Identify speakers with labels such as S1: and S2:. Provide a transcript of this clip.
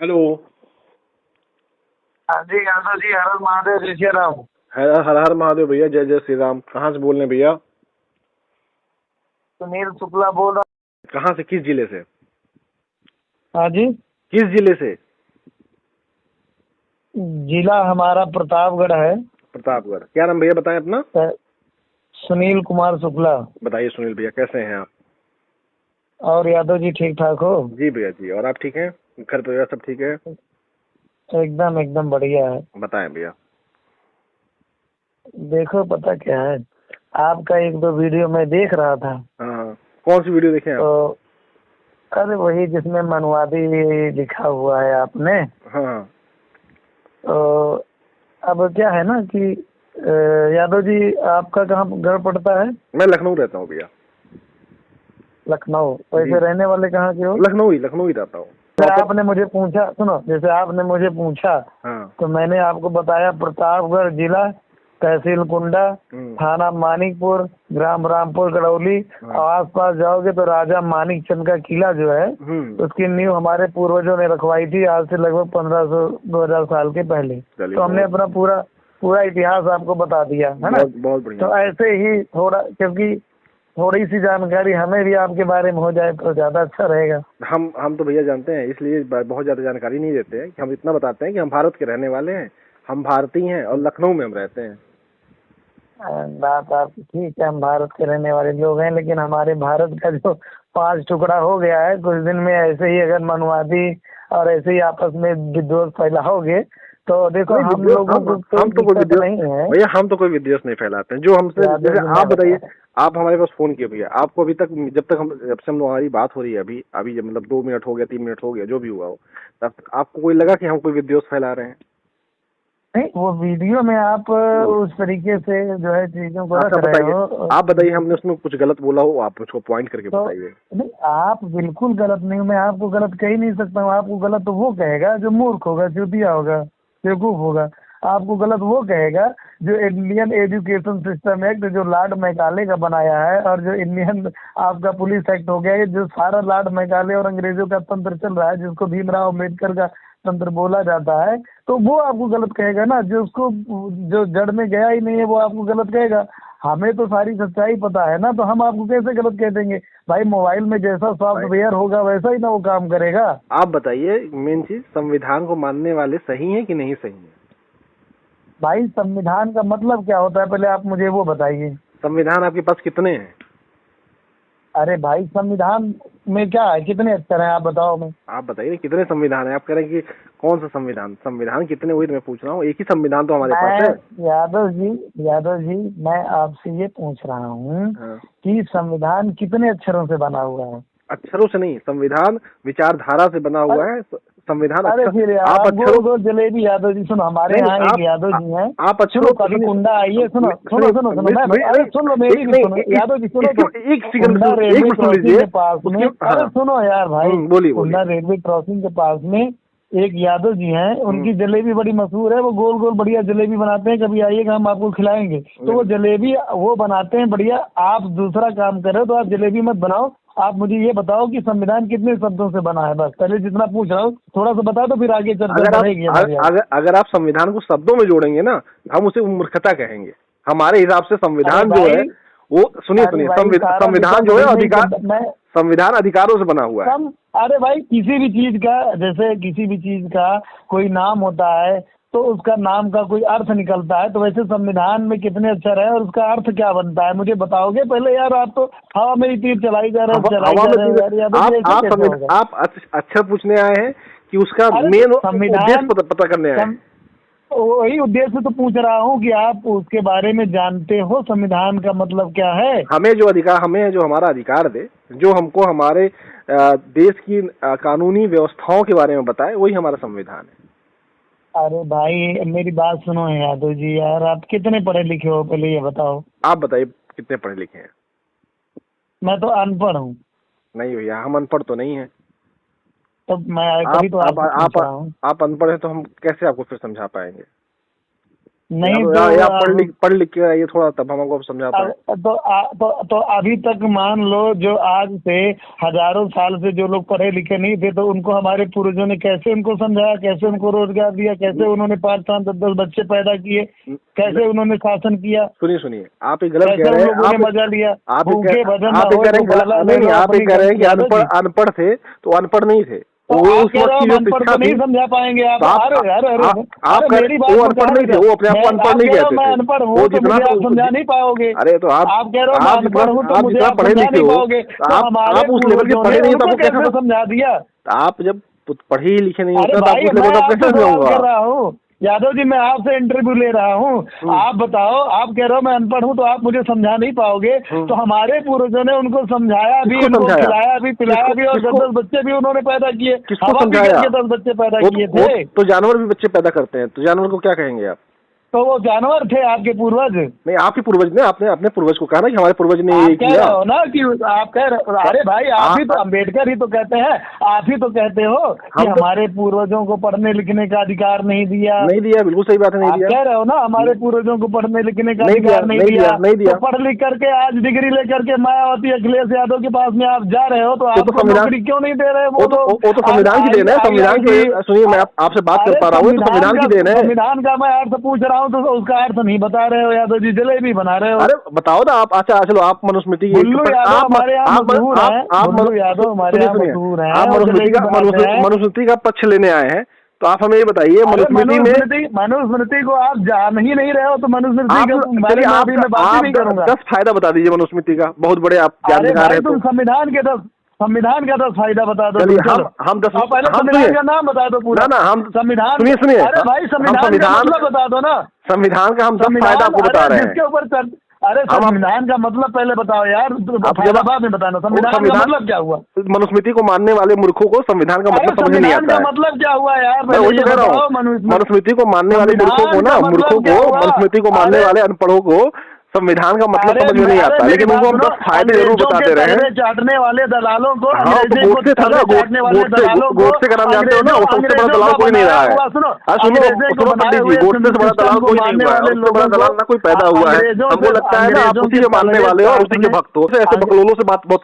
S1: Hello.
S2: हाँ जी यादव जी, हर हर महादेव, जय श्री राम।
S1: हर हर हर महादेव भैया, जय जय श्री राम। कहाँ से बोल रहे हैं भैया?
S2: सुनील शुक्ला बोल रहा
S1: कहाँ से, किस जिले से?
S2: हूँ। हाँ जी,
S1: किस जिले से?
S2: जिला हमारा प्रतापगढ़ है।
S1: प्रतापगढ़। क्या नाम भैया बताएं अपना?
S2: सुनील कुमार शुक्ला।
S1: बताइए सुनील भैया, कैसे हैं आप?
S2: और यादव जी ठीक ठाक हो?
S1: जी भैया जी। और आप ठीक हैं? घर परिवार सब ठीक है?
S2: एकदम एकदम बढ़िया है।
S1: बताएं भैया।
S2: देखो पता क्या है, आपका एक दो वीडियो मैं देख रहा था।
S1: हाँ हाँ, कौन सी वीडियो देखे आप?
S2: तो अरे वही जिसमें मनवादी लिखा हुआ है आपने।
S1: हाँ हाँ।
S2: तो अब क्या है ना कि यादव जी आपका कहाँ घर पड़ता है?
S1: मैं लखनऊ रहता हूँ भैया।
S2: लखनऊ।
S1: जी।
S2: वैसे रहने वाले कहाँ के हो?
S1: लखनऊ ही रहता हूँ।
S2: जैसे आपने मुझे पूछा, सुनो, जैसे आपने मुझे पूछा
S1: हाँ।
S2: तो मैंने आपको बताया प्रतापगढ़ जिला, तहसील कुंडा, थाना मानिकपुर, ग्राम रामपुर गड़ौली।
S1: हाँ।
S2: और आसपास जाओगे तो राजा मानिक चंद का किला जो है उसकी नींव हमारे पूर्वजों ने रखवाई थी, आज से लगभग 1500-2000 साल के पहले। तो हमने अपना पूरा पूरा इतिहास आपको बता दिया है ना।
S1: बहुत बढ़िया।
S2: तो ऐसे ही थोड़ा, क्योंकि थोड़ी सी जानकारी हमें भी आपके बारे में हो जाए तो ज्यादा अच्छा रहेगा।
S1: हम तो भैया जानते हैं, इसलिए बहुत ज्यादा जानकारी नहीं देते हैं। कि हम इतना बताते हैं कि हम भारत के रहने वाले हैं, हम भारतीय हैं और लखनऊ में हम रहते हैं।
S2: बात आपकी ठीक है, हम भारत के रहने वाले लोग हैं, लेकिन हमारे भारत का जो 5 टुकड़ा हो गया है, कुछ दिन में ऐसे ही अगर मनवादी और ऐसे ही आपस में विद्वेष फैलाओगे तो देखो हम लोगों को
S1: हम तो कोई
S2: दिक्कत नहीं है
S1: भैया, हम तो कोई विद्वेष नहीं फैलाते हैं। जो हमसे, जैसे आप बताइए, आप हमारे पास फोन किए भैया, आपको अभी तक, जब से हम हमारी बात हो रही है, अभी अभी जब मतलब 2 मिनट हो गया, 3 मिनट हो गया, जो भी हुआ हो, तब तक आपको कोई लगा कि हम कोई विद्वेष फैला रहे हैं?
S2: नहीं, वो वीडियो में आप उस तरीके से जो है चीजों को रख रहे हो।
S1: आप बताइए, हमने उसमें कुछ गलत बोला हो, आप उसको पॉइंट करके बताइए।
S2: नहीं, आप बिल्कुल गलत नहीं, मैं आपको गलत कह ही नहीं सकता हूँ। आपको गलत तो वो कहेगा जो मूर्ख होगा, चूतिया होगा, बेवकूफ होगा। आपको गलत वो कहेगा जो इंडियन एजुकेशन सिस्टम एक्ट जो लॉर्ड मैकाले का बनाया है, और जो इंडियन आपका पुलिस एक्ट हो गया है, जो सारा लॉर्ड मैकाले और अंग्रेजों का तंत्र चल रहा है, जिसको भीमराव अम्बेडकर का तंत्र बोला जाता है, तो वो आपको गलत कहेगा ना। जो उसको जो जड़ में गया ही नहीं है वो आपको गलत कहेगा। हमें तो सारी सच्चाई पता है ना, तो हम आपको कैसे गलत कह देंगे? भाई मोबाइल में जैसा सॉफ्टवेयर होगा वैसा ही ना वो काम करेगा।
S1: आप बताइए, मेन चीज, संविधान को मानने वाले सही है कि नहीं सही है?
S2: भाई संविधान का मतलब क्या होता है, पहले आप मुझे वो बताइए।
S1: संविधान आपके पास कितने हैं?
S2: अरे भाई संविधान में क्या है, कितने अक्षर हैं आप बताओ। मैं
S1: आप बताइए कितने संविधान है? आप कह रहे हैं कि कौन सा संविधान, संविधान कितने, वही तो मैं पूछ रहा हूँ। एक ही संविधान तो हमारे पास है।
S2: यादव जी मैं आपसे ये पूछ रहा हूँ
S1: हाँ।
S2: कि संविधान कितने अक्षरों से बना हुआ है?
S1: अक्षरों से नहीं, संविधान विचारधारा से बना हुआ है। संविधान
S2: अरे
S1: अक्षर,
S2: फिर
S1: आप
S2: गोल गोल जलेबी यादव जी सुनो, हमारे यहाँ एक यादव जी हैं,
S1: आप
S2: सुनो कभी कुंडा आइए, सुनो सुनो सुनो सुनो मैं अरे सुन लो मेरी भी सुनो यादव जी, सुनो तो कुंडा रेलवे क्रॉसिंग के पास में, अरे सुनो यार भाई,
S1: बोलिए।
S2: कुंडा रेलवे क्रॉसिंग के पास में एक यादव जी हैं, उनकी जलेबी बड़ी मशहूर है। वो गोल गोल बढ़िया जलेबी बनाते हैं, कभी आइएगा हम आपको खिलाएंगे। तो वो जलेबी वो बनाते हैं बढ़िया। आप दूसरा काम कर रहे हो तो आप जलेबी मत बनाओ। आप मुझे ये बताओ कि संविधान कितने शब्दों से बना है, बस पहले जितना पूछ रहा हूँ थोड़ा सा बता दो, फिर आगे चर्चा बढ़ेगी।
S1: अगर आप संविधान को शब्दों में जोड़ेंगे ना, हम उसे मूर्खता कहेंगे। हमारे हिसाब से संविधान जो है वो, सुनिए संविधान जो है संविधान अधिकारों से बना हुआ है।
S2: अरे भाई किसी भी चीज का, जैसे किसी भी चीज का कोई नाम होता है तो उसका नाम का कोई अर्थ निकलता है, तो वैसे संविधान में कितने अक्षर है और उसका अर्थ क्या बनता है मुझे बताओगे पहले यार? आप तो हवा में ही तीर चलाई जा रहे हैं।
S1: आप अक्षर पूछने आए हैं कि उसका मेन उद्देश्य पता करने आए हैं?
S2: वही उद्देश्य तो पूछ रहा हूँ कि आप उसके बारे में जानते हो, संविधान का मतलब क्या है?
S1: हमें जो हमारा अधिकार दे, जो हमको हमारे देश की कानूनी व्यवस्थाओं के बारे में बताए, वही हमारा संविधान है।
S2: अरे भाई मेरी बात सुनो यादव जी, यार आप कितने पढ़े लिखे हो पहले ये बताओ।
S1: आप बताइए कितने पढ़े लिखे हैं?
S2: मैं तो अनपढ़ हूँ।
S1: नहीं भैया, हम अनपढ़ तो नहीं है।
S2: तो मैं कभी तो आप
S1: अनपढ़ हैं तो हम कैसे आपको फिर समझा पाएंगे?
S2: नहीं
S1: या पढ़ लिख के आइए थोड़ा, तब हम आपको समझा पाए।
S2: तो अभी तक मान लो जो आज से हजारों साल से जो लोग पढ़े लिखे नहीं थे, तो उनको हमारे पूर्वजों ने कैसे उनको समझाया, कैसे उनको रोजगार दिया, कैसे उन्होंने 5, 7, 10 बच्चे पैदा किए, कैसे उन्होंने शासन किया।
S1: सुनिए आप ये गलत कह रहे हैं,
S2: लोगों ने मजा लिया।
S1: आप ये कह रहे हैं कि अनपढ़ थे, तो अनपढ़ नहीं थे,
S2: तो
S1: वो उस
S2: वक्त
S1: की जो शिक्षा
S2: नहीं समझा पाएंगे आप।
S1: आप मेरी बात, वो अनपढ़ नहीं थे, वो अपने आप को अनपढ़ नहीं कहते थे।
S2: मैं अनपढ़ हूँ तो मुझे आप समझा नहीं पाओगे।
S1: अरे तो आप
S2: कह रहे हो अनपढ़ हूँ तो मुझे आप समझा नहीं पाओगे।
S1: आप उस लेवल के पढ़े नहीं, तो
S2: कैसे समझा दिया?
S1: आप जब पढ़े लिखे नहीं होते, तो आप उस लेवल का कैसे समझाऊंगा?
S2: यादव जी, मैं आपसे इंटरव्यू ले रहा हूँ, आप बताओ। आप कह रहे हो मैं अनपढ़ हूँ तो आप मुझे समझा नहीं पाओगे। तो हमारे पूर्वजों ने उनको समझाया भी, उनको खिलाया भी, पिलाया भी, और 10 बच्चे भी उन्होंने पैदा किए।
S1: किसको समझाया?
S2: 10 बच्चे पैदा किए थे।
S1: तो जानवर भी बच्चे पैदा करते हैं, तो जानवर को क्या कहेंगे आप?
S2: तो वो जानवर थे आपके पूर्वज?
S1: नहीं, आपके पूर्वज ने, आपने अपने पूर्वज को कहा ना कि हमारे पूर्वज ने ये किया।
S2: कह रहे हो ना कि आप कह रहे, अरे भाई आप ही तो, अम्बेडकर ही तो कहते हैं, आप ही तो कहते हो कि हमारे पूर्वजों को पढ़ने लिखने का अधिकार नहीं दिया।
S1: नहीं दिया, बिल्कुल सही बात है, नहीं दिया।
S2: कह रहे हो ना हमारे पूर्वजों को पढ़ने लिखने का अधिकार नहीं दिया। तो पढ़ लिख करके आज डिग्री लेकर के मायावती अखिलेश यादव के पास में आप जा रहे हो, तो आपको नौकरी क्यों नहीं दे रहे? वो तो संविधान की देन है, संविधान की। सुनिए, मैं आपसे बात कर पा रहा हूँ, संविधान की देन है। संविधान का मैं अर्थ पूछ रहा हूँ, तो उसका अर्थ नहीं बता रहे हो यादव जी, जलेबी बना रहे हो।
S1: अरे बताओ ना आप। अच्छा चलो, आप मनुस्मृति की,
S2: हमारे यहाँ मशहूर है, यादव हमारे यहाँ मशहूर है,
S1: आप मनुस्मृति का पक्ष लेने आए हैं, तो आप हमें ये बताइए,
S2: मनुस्मृति को आप जान ही नहीं रहे हो, तो मनुस्मृति के बारे में अभी मैं बात नहीं करूंगा।
S1: 10 फायदा बता दीजिए मनुस्मृति का, बहुत बड़े आप जानकार हैं।
S2: तुम संविधान का 10 फायदा बता दो।
S1: हम 10
S2: पहले संविधान का नाम बता दो पूरा।
S1: ना हम
S2: संविधान,
S1: सुनिए,
S2: अरे भाई संविधान का मतलब बता दो ना।
S1: संविधान का हम 10 फायदा आपको बता रहे हैं,
S2: जिसके ऊपर अरे संविधान का मतलब पहले बताओ यार, बाद में बताना। संविधान का मतलब क्या हुआ?
S1: मनुस्मृति को मानने वाले मूर्खों को संविधान का मतलब समझ नहीं आता है।
S2: मतलब क्या हुआ यार?
S1: मैं वही कह रहा हूँ, मनुस्मृति को मानने वाले मूर्खों को ना, मनुस्मृति को मानने वाले अनपढ़ों को संविधान का मतलब समझ में नहीं आता, लेकिन उनको हम 10 फायदे जरूर बताते रहे हैं।
S2: चाटने वाले दलालों को,
S1: गोडसे था ना, गोडसे का नाम जानते हो ना, वो सबसे बड़ा दलाल कोई नहीं रहा है। सुनो पंडित जी, गोडसे से बड़ा दलाल कोई नहीं हुआ, उससे बड़ा दलाल ना कोई पैदा हुआ है। हमको लगता है ना आप उसी के मानने वाले हो और उसी के भक्त हो। ऐसे बकलोलों से बात बहुत